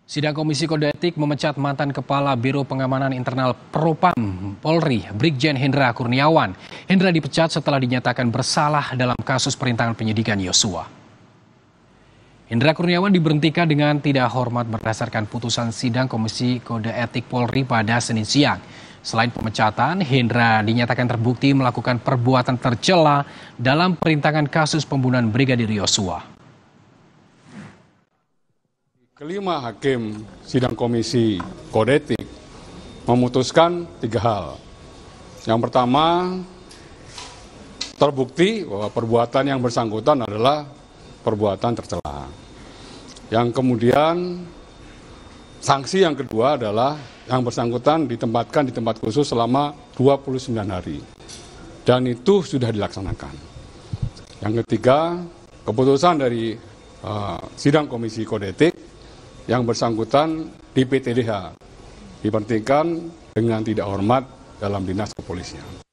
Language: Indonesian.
Sidang Komisi Kode Etik memecat mantan Kepala Biro Pengamanan Internal Propam Polri, Brigjen Hendra Kurniawan. Hendra dipecat setelah dinyatakan bersalah dalam kasus perintangan penyidikan Yosua. Hendra Kurniawan diberhentikan dengan tidak hormat berdasarkan putusan sidang Komisi Kode Etik Polri pada Senin siang. Selain pemecatan, Hendra dinyatakan terbukti melakukan perbuatan tercela dalam perintangan kasus pembunuhan Brigadir Yosua. Kelima hakim sidang Komisi Kode Etik memutuskan 3 hal. Yang pertama, terbukti bahwa perbuatan yang bersangkutan adalah perbuatan tercela. Yang kemudian, sanksi yang kedua adalah yang bersangkutan ditempatkan di tempat khusus selama 29 hari. Dan itu sudah dilaksanakan. Yang ketiga, keputusan dari sidang Komisi Kode Etik yang bersangkutan di PTDH diberhentikan dengan tidak hormat dalam dinas kepolisian.